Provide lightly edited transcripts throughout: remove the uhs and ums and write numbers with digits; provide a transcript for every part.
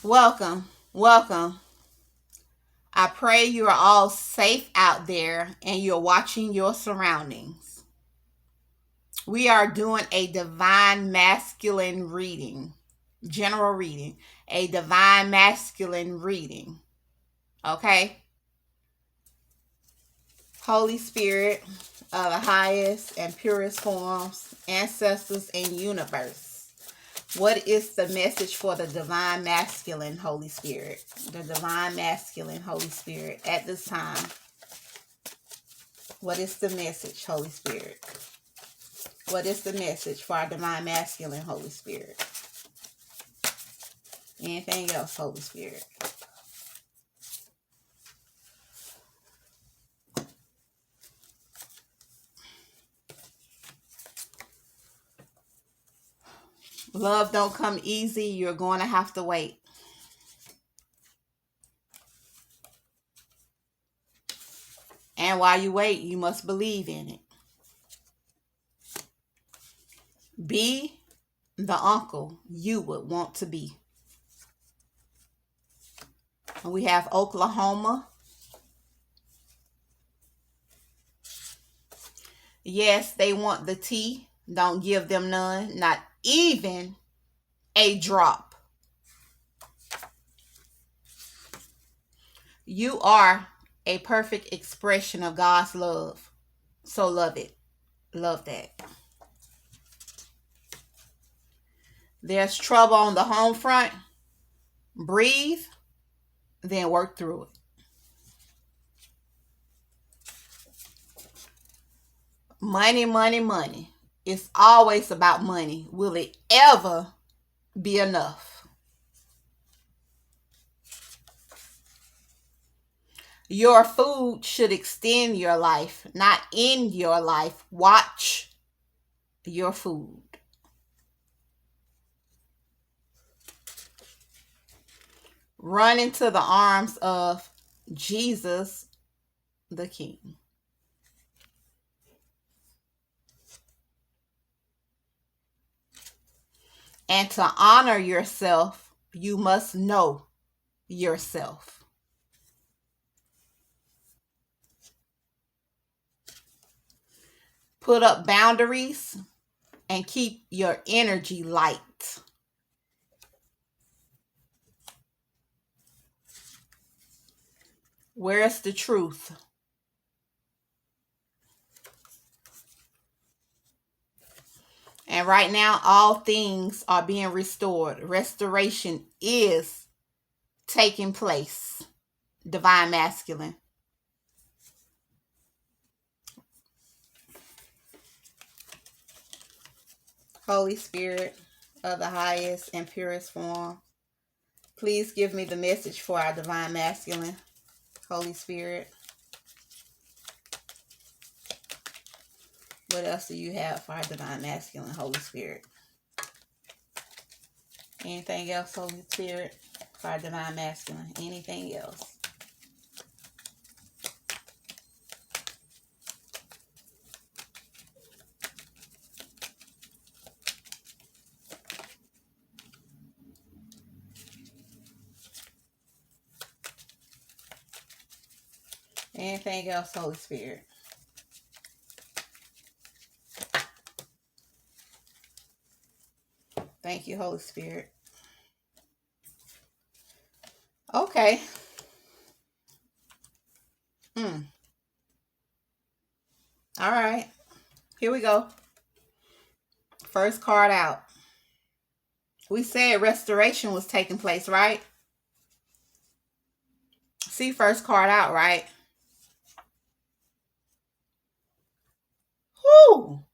Welcome, welcome. I pray you are all safe out there and you're watching your surroundings. We are doing a divine masculine reading, general reading, a divine masculine reading. Okay? Holy Spirit of the highest and purest forms, ancestors, and universe. What is the message for the divine masculine Holy Spirit? The divine masculine Holy Spirit at this time. What is the message, Holy Spirit? What is the message for our divine masculine Holy Spirit? Anything else, Holy Spirit? Love don't come easy. You're going to have to wait. And while you wait, you must believe in it. Be the uncle you would want to be. We have Oklahoma. Yes, they want the tea. Don't give them none. Not even a drop. You are a perfect expression of God's love. So love it. Love that. There's trouble on the home front. Breathe, then work through it. Money, money, money. It's always about money. Will it ever be enough? Your food should extend your life, not end your life. Watch your food. Run into the arms of Jesus the King. And to honor yourself, you must know yourself. Put up boundaries and keep your energy light. Where's the truth? And right now, all things are being restored. Restoration is taking place. Divine masculine. Holy Spirit of the highest and purest form, please give me the message for our divine masculine. Holy Spirit. What else do you have for our divine masculine, Holy Spirit? Anything else, Holy Spirit, for our divine masculine? Anything else? Anything else, Holy Spirit? Thank you, Holy Spirit. Okay. All right. Here we go. First card out. We said restoration was taking place, right? See first card out, right? Whoo!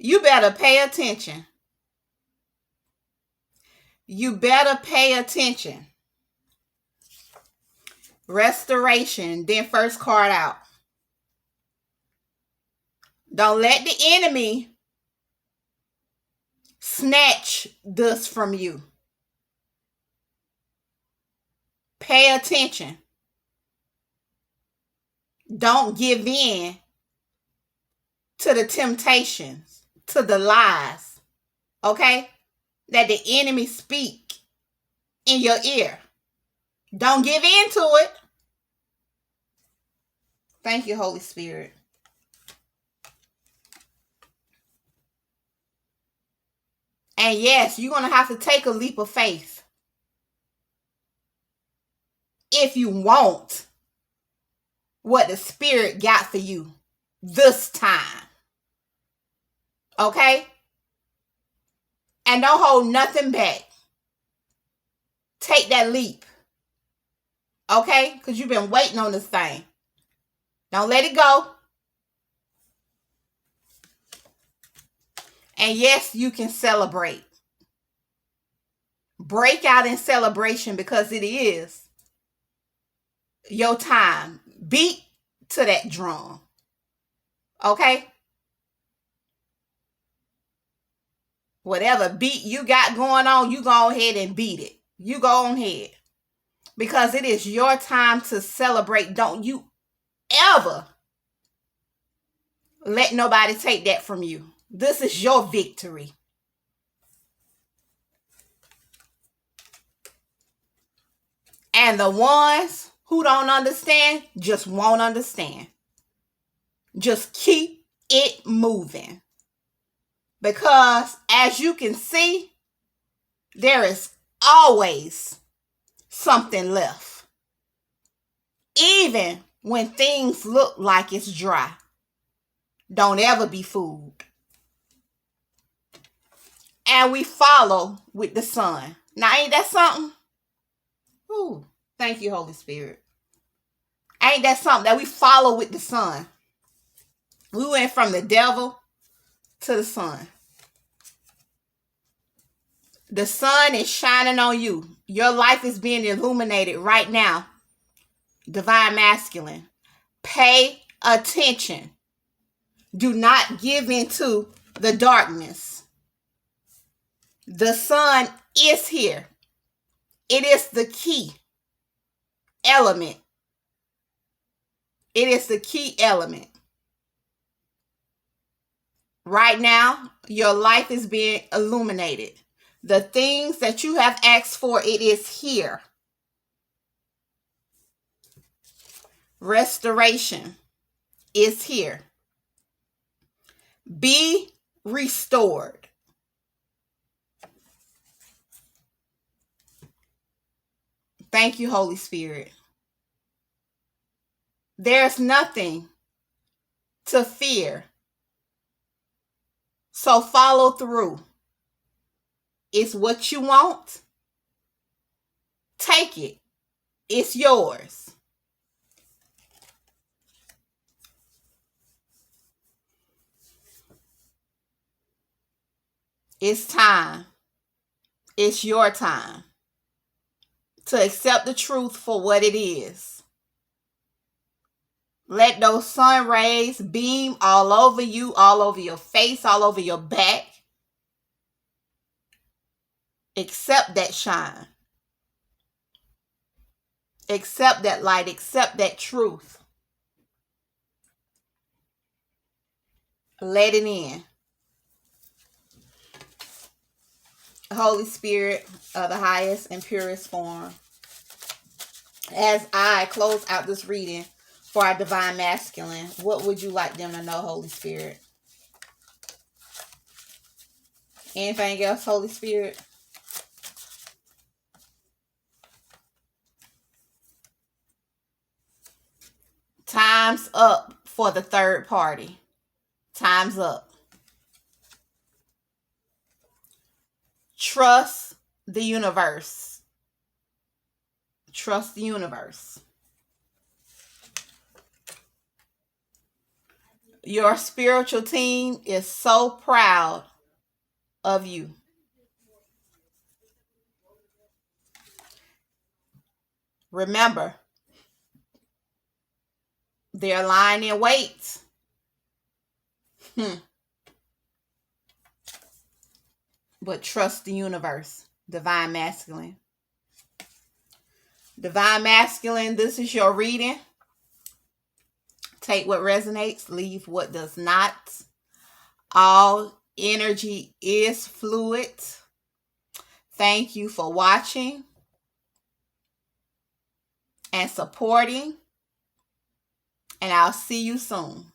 You better pay attention. You better pay attention. Restoration, then first card out. Don't let the enemy snatch this from you. Pay attention. Don't give in to the temptations, to the lies. Okay? that the enemy speak in your ear. Don't give in to it. Thank you, Holy Spirit. And yes, you're going to have to take a leap of faith if you want what the Spirit got for you this time. Okay? And don't hold nothing back. Take that leap. Okay? Because you've been waiting on this thing. Don't let it go. And yes, you can celebrate. Break out in celebration because it is your time. Beat to that drum. Okay? Whatever beat you got going on, you go ahead and beat it. You go on ahead. Because it is your time to celebrate. Don't you ever let nobody take that from you. This is your victory. And the ones who don't understand just won't understand. Just keep it moving. Because as you can see, there is always something left. Even when things look like it's dry. Don't ever be fooled. And we follow with the sun. Now, ain't that something? Ooh, thank you, Holy Spirit. Ain't that something that we follow with the sun? We went from the devil to the sun. The sun is shining on you. Your life is being illuminated right now. Divine Masculine. Pay attention. Do not give into the darkness. The sun is here. It is the key element. It is the key element. Right now, your life is being illuminated. The things that you have asked for, it is here. Restoration is here. Be restored. Thank you, Holy Spirit. There's nothing to fear. So follow through. It's what you want. Take it. It's yours. It's time. It's your time to accept the truth for what it is. Let those sun rays beam all over you, all over your face, all over your back. Accept that shine. Accept that light. Accept that truth. Let it in. Holy Spirit of the highest and purest form. As I close out this reading for our Divine Masculine, what would you like them to know, Holy Spirit? Anything else, Holy Spirit? Time's up for the third party. Time's up. Trust the universe. Trust the universe. Your spiritual team is so proud of you. Remember, they're lying in wait. But trust the universe. Divine Masculine. Divine Masculine, this is your reading. Take what resonates, leave what does not. All energy is fluid. thank you for watching and supporting, and I'll see you soon.